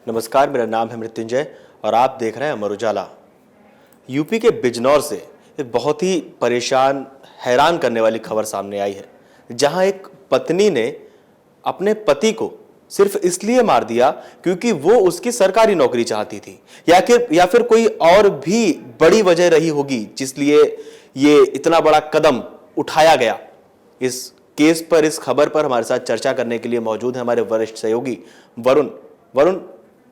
नमस्कार, मेरा नाम है मृत्युंजय और आप देख रहे हैं अमर उजाला। यूपी के बिजनौर से एक बहुत ही परेशान, हैरान करने वाली खबर सामने आई है, जहां एक पत्नी ने अपने पति को सिर्फ इसलिए मार दिया क्योंकि वो उसकी सरकारी नौकरी चाहती थी, या फिर कोई और भी बड़ी वजह रही होगी जिसलिए ये इतना बड़ा कदम उठाया गया। इस केस पर, इस खबर पर हमारे साथ चर्चा करने के लिए मौजूद है हमारे वरिष्ठ सहयोगी वरुण। वरुण,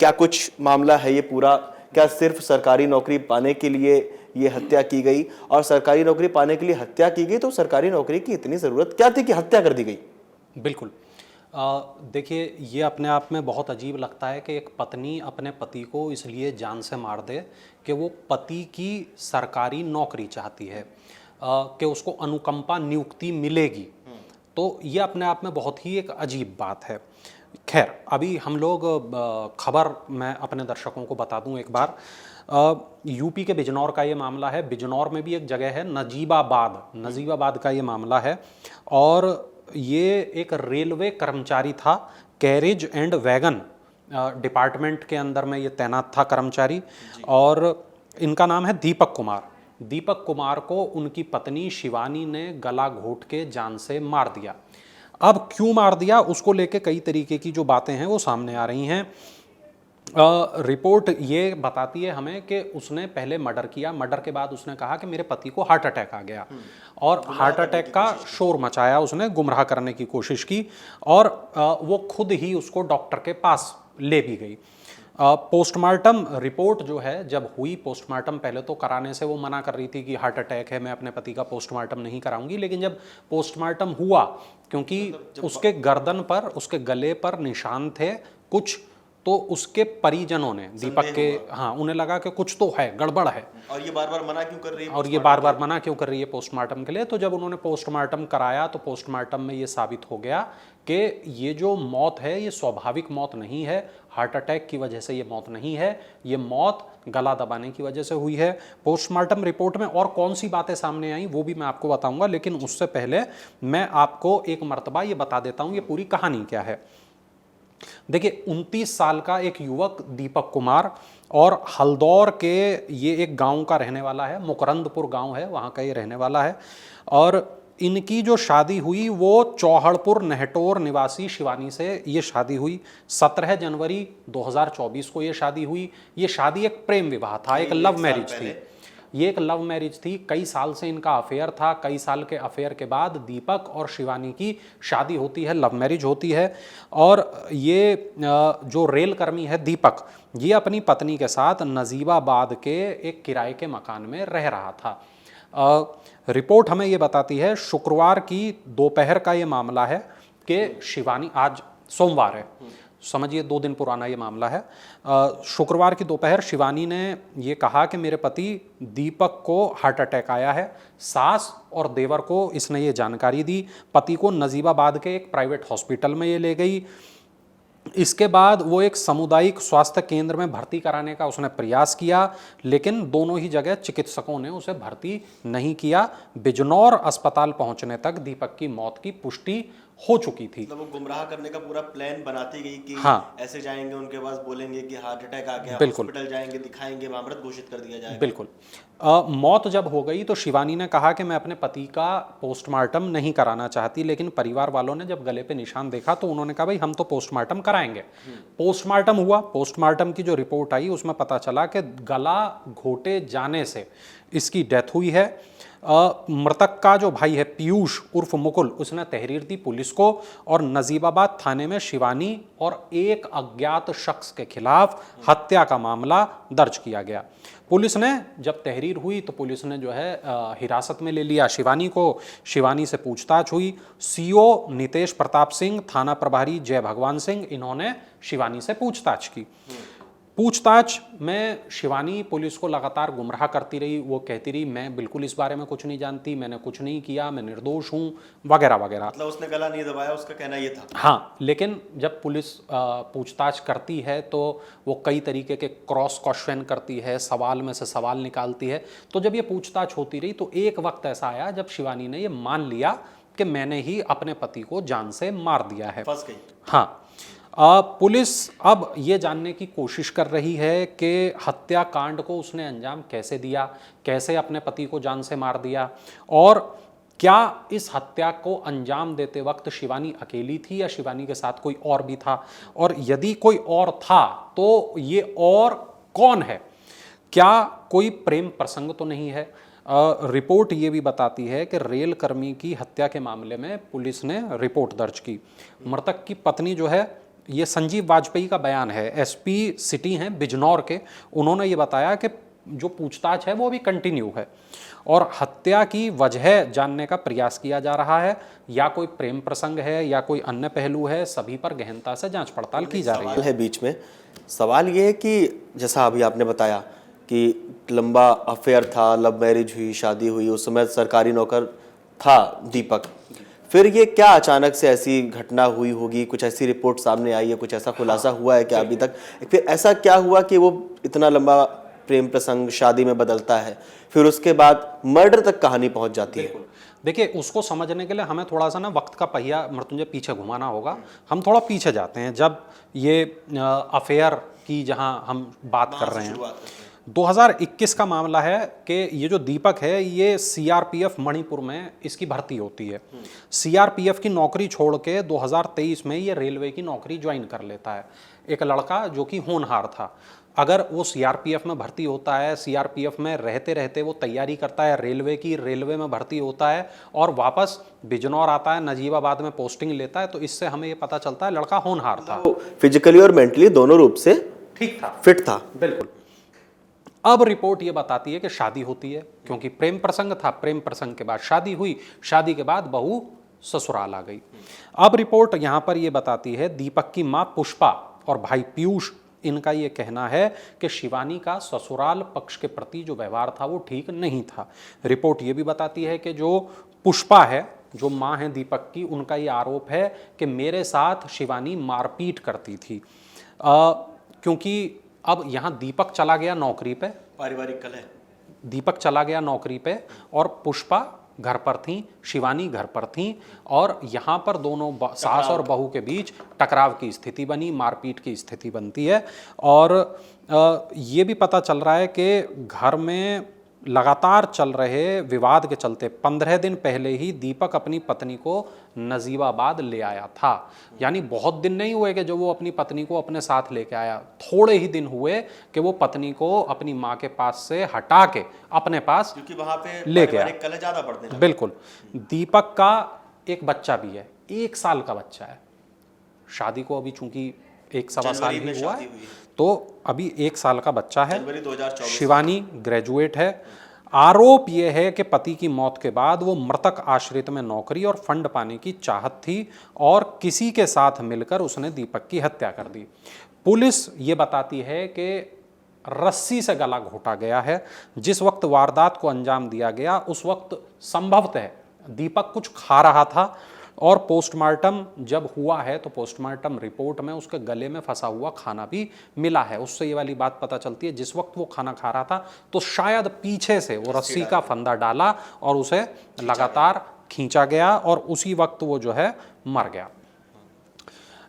क्या कुछ मामला है ये पूरा? क्या सिर्फ सरकारी नौकरी पाने के लिए ये हत्या की गई? और सरकारी नौकरी पाने के लिए हत्या की गई तो सरकारी नौकरी की इतनी जरूरत क्या थी कि हत्या कर दी गई? बिल्कुल। देखिए, ये अपने आप में बहुत अजीब लगता है कि एक पत्नी अपने पति को इसलिए जान से मार दे कि वो पति की सरकारी नौकरी चाहती है, कि उसको अनुकंपा नियुक्ति मिलेगी। तो ये अपने आप में बहुत ही एक अजीब बात है। खैर, अभी हम लोग खबर मैं अपने दर्शकों को बता दूं एक बार। यूपी के बिजनौर का ये मामला है। बिजनौर में भी एक जगह है नजीबाबाद का ये मामला है। और ये एक रेलवे कर्मचारी था, कैरेज एंड वैगन डिपार्टमेंट के अंदर में ये तैनात था कर्मचारी। और इनका नाम है दीपक कुमार। दीपक कुमार को उनकी पत्नी शिवानी ने गला घोंट के जान से मार दिया। अब क्यों मार दिया, उसको लेके कई तरीके की जो बातें हैं वो सामने आ रही हैं। रिपोर्ट ये बताती है हमें कि उसने पहले मर्डर किया। मर्डर के बाद उसने कहा कि मेरे पति को हार्ट अटैक आ गया, और हार्ट अटैक का शोर मचाया, उसने गुमराह करने की कोशिश की। और वो खुद ही उसको डॉक्टर के पास ले भी गई। पोस्टमार्टम रिपोर्ट जो है जब हुई, पोस्टमार्टम पहले तो कराने से वो मना कर रही थी कि हार्ट अटैक है, मैं अपने पति का पोस्टमार्टम नहीं कराऊंगी। लेकिन जब पोस्टमार्टम हुआ, क्योंकि उसके गर्दन पर, उसके गले पर निशान थे कुछ, तो उसके परिजनों ने, दीपक के, हाँ, उन्हें लगा कि कुछ तो है, गड़बड़ है। और ये बार बार मना क्यों कर रही है? मना क्यों कर रही है पोस्टमार्टम के लिए? तो जब उन्होंने पोस्टमार्टम कराया तो पोस्टमार्टम में ये साबित हो गया कि ये जो मौत है ये स्वाभाविक मौत नहीं है, हार्ट अटैक की वजह से ये मौत नहीं है, ये मौत गला दबाने की वजह से हुई है। पोस्टमार्टम रिपोर्ट में और कौन सी बातें सामने आई वो भी मैं आपको बताऊंगा, लेकिन उससे पहले मैं आपको एक मर्तबा ये बता देता हूं ये पूरी कहानी क्या है। देखिए, 29 साल का एक युवक दीपक कुमार, और हल्दौर के ये एक गांव का रहने वाला है, मुकरंदपुर गांव है, वहां का ये रहने वाला है। और इनकी जो शादी हुई वो चौहड़पुर नेहटोर निवासी शिवानी से ये शादी हुई। 17 जनवरी 2024 को ये शादी हुई। ये शादी एक प्रेम विवाह था, एक लव मैरिज थी। ये एक लव मैरिज थी। कई साल से इनका अफेयर था। कई साल के अफेयर के बाद दीपक और शिवानी की शादी होती है, लव मैरिज होती है। और ये जो रेल कर्मी है दीपक, ये अपनी पत्नी के साथ नजीबाबाद के एक किराए के मकान में रह रहा था। रिपोर्ट हमें ये बताती है, शुक्रवार की दोपहर का ये मामला है कि शिवानी, आज सोमवार है, समझिए 2 दिन पुराना ये मामला है। शुक्रवार की दोपहर शिवानी ने ये कहा कि मेरे पति दीपक को हार्ट अटैक आया है। सास और देवर को इसने ये जानकारी दी। पति को नजीबाबाद के एक प्राइवेट हॉस्पिटल में ये ले गई। इसके बाद वो एक सामुदायिक स्वास्थ्य केंद्र में भर्ती कराने का उसने प्रयास किया, लेकिन दोनों ही जगह चिकित्सकों ने उसे भर्ती नहीं किया। बिजनौर अस्पताल पहुंचने तक दीपक की मौत की पुष्टि हो चुकी थी। मतलब वो गुमराह करने का पूरा प्लान बनाती गई कि हाँ, ऐसे जाएंगे, उनके पास बोलेंगे कि हार्ट अटैक आ गया, बिल्कुल, हॉस्पिटल जाएंगे, दिखाएंगे, मृत घोषित कर दिया जाएगा। बिल्कुल। मौत जब हो गई तो शिवानी ने कहा कि मैं अपने पति का पोस्टमार्टम नहीं कराना चाहती, लेकिन परिवार वालों ने जब गले पे निशान देखा तो उन्होंने कहा भाई हम तो पोस्टमार्टम कराएंगे। पोस्टमार्टम हुआ। पोस्टमार्टम की जो रिपोर्ट आई उसमें पता चला कि गला घोटे जाने से इसकी डेथ हुई है। मृतक का जो भाई है पीयूष उर्फ मुकुल, उसने तहरीर दी पुलिस को, और नजीबाबाद थाने में शिवानी और एक अज्ञात शख्स के खिलाफ हत्या का मामला दर्ज किया गया। पुलिस ने जब तहरीर हुई तो पुलिस ने जो है हिरासत में ले लिया शिवानी को। शिवानी से पूछताछ हुई। सीओ नितेश प्रताप सिंह, थाना प्रभारी जय भगवान सिंह, इन्होंने शिवानी से पूछताछ की। पूछताछ में शिवानी पुलिस को लगातार गुमराह करती रही। वो कहती रही मैं बिल्कुल इस बारे में कुछ नहीं जानती, मैंने कुछ नहीं किया, मैं निर्दोष हूँ, वगैरह वगैरह। मतलब उसने गला नहीं दबाया, उसका कहना ये था। हाँ, लेकिन जब पुलिस पूछताछ करती है तो वो कई तरीके के क्रॉस क्वेश्चन करती है, सवाल में से सवाल निकालती है। तो जब ये पूछताछ होती रही तो एक वक्त ऐसा आया जब शिवानी ने ये मान लिया कि मैंने ही अपने पति को जान से मार दिया है। फंस गई। हाँ, पुलिस अब ये जानने की कोशिश कर रही है कि हत्याकांड को उसने अंजाम कैसे दिया, कैसे अपने पति को जान से मार दिया, और क्या इस हत्या को अंजाम देते वक्त शिवानी अकेली थी या शिवानी के साथ कोई और भी था, और यदि कोई और था तो ये और कौन है। क्या कोई प्रेम प्रसंग तो नहीं है। रिपोर्ट ये भी बताती है कि रेल कर्मी की हत्या के मामले में पुलिस ने रिपोर्ट दर्ज की। मृतक की पत्नी जो है, ये संजीव वाजपेयी का बयान है, एसपी सिटी हैं बिजनौर के, उन्होंने ये बताया कि जो पूछताछ है वो अभी कंटिन्यू है और हत्या की वजह जानने का प्रयास किया जा रहा है। या कोई प्रेम प्रसंग है या कोई अन्य पहलू है, सभी पर गहनता से जांच पड़ताल की जा रही है। बीच में सवाल ये है कि जैसा अभी आपने बताया कि लंबा अफेयर था, लव मैरिज हुई, शादी हुई, उस समय सरकारी नौकर था दीपक, फिर ये क्या अचानक से ऐसी घटना हुई होगी, कुछ ऐसी रिपोर्ट सामने आई है, कुछ ऐसा खुलासा हुआ है क्या अभी तक, फिर ऐसा क्या हुआ कि वो इतना लंबा प्रेम प्रसंग शादी में बदलता है, फिर उसके बाद मर्डर तक कहानी पहुंच जाती है। देखिए, उसको समझने के लिए हमें थोड़ा सा ना वक्त का पहिया मृत्युंजय पीछे घुमाना होगा। हम थोड़ा पीछे जाते हैं, जब ये अफेयर की जहां हम बात कर रहे हैं, 2021 का मामला है कि ये जो दीपक है ये सीआरपीएफ मणिपुर में इसकी भर्ती होती है। सीआरपीएफ की नौकरी छोड़ के 2023 में ये रेलवे की नौकरी ज्वाइन कर लेता है। एक लड़का जो कि होनहार था, अगर वो सीआरपीएफ में भर्ती होता है, सीआरपीएफ में रहते रहते वो तैयारी करता है रेलवे की, रेलवे में भर्ती होता है और वापस बिजनौर आता है, नजीबाबाद में पोस्टिंग लेता है, तो इससे हमें ये पता चलता है लड़का होनहार था, फिजिकली और मेंटली दोनों रूप से ठीक था, फिट था। बिल्कुल। अब रिपोर्ट ये बताती है कि शादी होती है, क्योंकि प्रेम प्रसंग था, प्रेम प्रसंग के बाद शादी हुई, शादी के बाद बहू ससुराल आ गई। अब रिपोर्ट यहां पर ये बताती है, दीपक की मां पुष्पा और भाई पीयूष, इनका ये कहना है कि शिवानी का ससुराल पक्ष के प्रति जो व्यवहार था वो ठीक नहीं था। रिपोर्ट ये भी बताती है कि जो पुष्पा है, जो मां है दीपक की, उनका ये आरोप है कि मेरे साथ शिवानी मारपीट करती थी। क्योंकि अब यहाँ दीपक चला गया नौकरी पे, पारिवारिक कलह, दीपक चला गया नौकरी पे और पुष्पा घर पर थी, शिवानी घर पर थी, और यहाँ पर दोनों सास और बहू के बीच टकराव की स्थिति बनी, मारपीट की स्थिति बनती है। और ये भी पता चल रहा है कि घर में लगातार चल रहे विवाद के चलते 15 दिन पहले ही दीपक अपनी पत्नी को नजीबाबाद ले आया था। यानी बहुत दिन नहीं हुए कि जो वो अपनी पत्नी को अपने साथ लेके आया, थोड़े ही दिन हुए कि वो पत्नी को अपनी माँ के पास से हटा के अपने पास वहां पे लेके आया। कलह ज्यादा बढ़ने लगा। बिल्कुल। दीपक का एक बच्चा भी है, 1 साल का बच्चा है। शादी को अभी चूंकि 1-1.25 साल ही हुआ है, तो अभी 1 साल का बच्चा है। शिवानी ग्रेजुएट है। आरोप यह है कि पति की मौत के बाद वो मृतक आश्रित में नौकरी और फंड पाने की चाहत थी और किसी के साथ मिलकर उसने दीपक की हत्या कर दी। पुलिस ये बताती है कि रस्सी से गला घोटा गया है। जिस वक्त वारदात को अंजाम दिया गया उस वक्त संभवतः दीपक कुछ खा रहा था और पोस्टमार्टम जब हुआ है तो पोस्टमार्टम रिपोर्ट में उसके गले में फंसा हुआ खाना भी मिला है। उससे ये वाली बात पता चलती है, जिस वक्त वो खाना खा रहा था तो शायद पीछे से वो रस्सी का फंदा डाला और उसे लगातार खींचा गया और उसी वक्त वो जो है मर गया।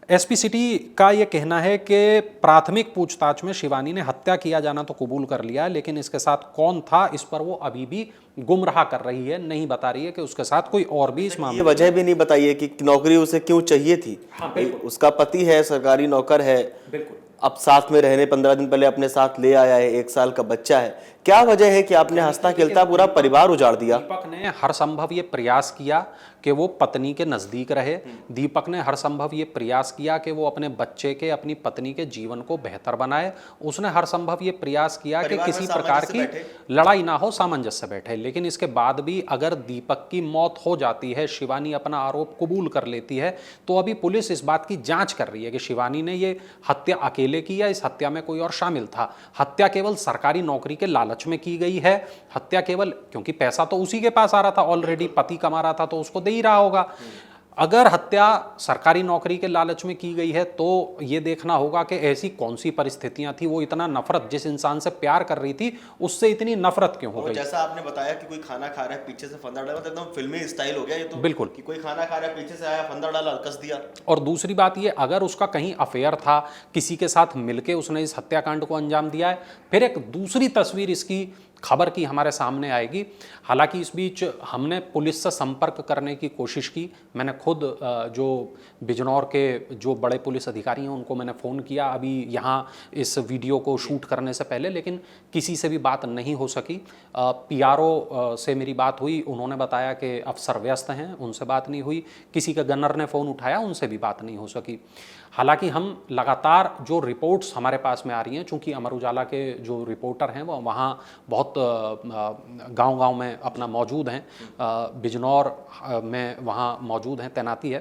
एसपी सिटी का ये कहना है कि प्राथमिक पूछताछ में शिवानी ने हत्या किया जाना तो कबूल कर लिया, लेकिन इसके साथ कौन था इस पर वो अभी भी गुमराह कर रही है, नहीं बता रही है कि उसके साथ कोई और भी इस मामले में। वजह भी नहीं बताई है कि नौकरी उसे क्यों चाहिए थी। हाँ, उसका पति है, सरकारी नौकर है, बिल्कुल, अब साथ में रहने 15 दिन पहले अपने साथ ले आया है, 1 साल का बच्चा है। क्या वजह है कि आपने हंसता खेलता पूरा परिवार उजाड़ दिया? दीपक ने हर संभव ये प्रयास किया कि वो पत्नी के नजदीक रहे। दीपक ने हर संभव ये प्रयास किया कि वो अपने बच्चे के, अपनी पत्नी के जीवन को बेहतर बनाए। उसने हर संभव ये प्रयास किया कि किसी प्रकार की लड़ाई ना हो, सामंजस्य बैठे। लेकिन इसके बाद भी अगर दीपक की मौत हो जाती है, शिवानी अपना आरोप कबूल कर लेती है, तो अभी पुलिस इस बात की जांच कर रही है कि शिवानी ने ये हत्या अकेले की या इस हत्या में कोई और शामिल था। हत्या केवल सरकारी नौकरी के लालच में की गई है। हत्या केवल क्योंकि पैसा तो उसी के पास आ रहा था, ऑलरेडी पति कमा रहा था तो उसको दे ही रहा होगा। अगर हत्या सरकारी नौकरी के लालच में की गई है तो ये देखना होगा कि ऐसी कौन सी परिस्थितियां थी, वो इतना नफरत, जिस इंसान से प्यार कर रही थी उससे इतनी नफरत क्यों हो और गई। जैसा आपने बताया कि कोई खाना खा रहा है पीछे से फंदा डाला, तो एकदम फिल्मी स्टाइल हो गया ये तो। बिल्कुल। कि कोई खाना खा रहा है पीछे से आया फंदा डाला कस दिया। और दूसरी बात ये, अगर उसका कहीं अफेयर था, किसी के साथ मिलके उसने इस हत्याकांड को अंजाम दिया है, फिर एक दूसरी तस्वीर इसकी खबर की हमारे सामने आएगी। हालांकि इस बीच हमने पुलिस से संपर्क करने की कोशिश की। मैंने खुद जो बिजनौर के जो बड़े पुलिस अधिकारी हैं उनको मैंने फ़ोन किया अभी यहाँ इस वीडियो को शूट करने से पहले, लेकिन किसी से भी बात नहीं हो सकी। PRO से मेरी बात हुई, उन्होंने बताया कि अफसर व्यस्त हैं, उनसे बात नहीं हुई। किसी का गनर ने फ़ोन उठाया, उनसे भी बात नहीं हो सकी। हालांकि हम लगातार जो रिपोर्ट्स हमारे पास में आ रही हैं, चूँकि अमर उजाला के जो रिपोर्टर हैं वो वहाँ बहुत गांव-गांव में अपना मौजूद हैं, बिजनौर में वहाँ मौजूद हैं, तैनाती है,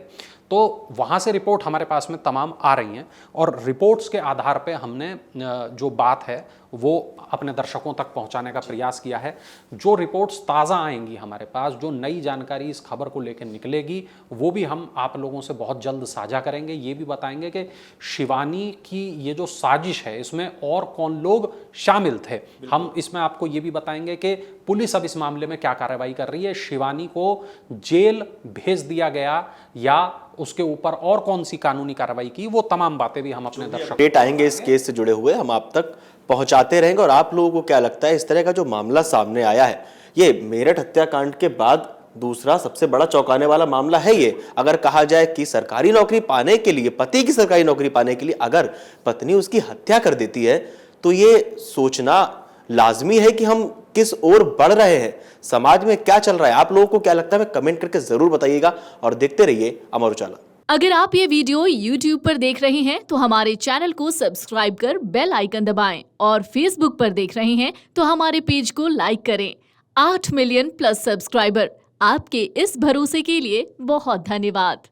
तो वहाँ से रिपोर्ट हमारे पास में तमाम आ रही हैं और रिपोर्ट्स के आधार पे हमने जो बात है वो अपने दर्शकों तक पहुँचाने का प्रयास किया है। जो रिपोर्ट्स ताज़ा आएंगी हमारे पास, जो नई जानकारी इस खबर को लेकर निकलेगी, वो भी हम आप लोगों से बहुत जल्द साझा करेंगे। ये भी बताएंगे कि शिवानी की ये जो साजिश है इसमें और कौन लोग शामिल थे। हम इसमें आपको ये भी बताएंगे कि पुलिस अब इस मामले में क्या कार्रवाई कर रही है, शिवानी को जेल भेज दिया गया या उसके ऊपर और कौन सी कानूनी कार्रवाई की, वो तमाम बातें भी हम अपने दर्शकों अपडेट आएंगे इस केस से जुड़े हुए हम आप तक पहुंचाते रहेंगे। और आप लोगों को क्या लगता है, इस तरह का जो मामला सामने आया है, ये मेरठ हत्याकांड के बाद दूसरा सबसे बड़ा चौंकाने वाला मामला है ये। अगर कहा जाए कि सरकारी नौकरी पाने के लिए, पति की सरकारी नौकरी पाने के लिए अगर पत्नी उसकी हत्या कर देती है, तो ये सोचना लाजमी है कि हम किस ओर बढ़ रहे हैं, समाज में क्या चल रहा है। आप लोगों को क्या लगता है, हमें कमेंट करके जरूर बताइएगा और देखते रहिए अमर उजाला। अगर आप ये वीडियो YouTube पर देख रहे हैं तो हमारे चैनल को सब्सक्राइब कर बेल आइकन दबाएं और Facebook पर देख रहे हैं तो हमारे पेज को लाइक करें। 8 मिलियन प्लस सब्सक्राइबर, आपके इस भरोसे के लिए बहुत धन्यवाद।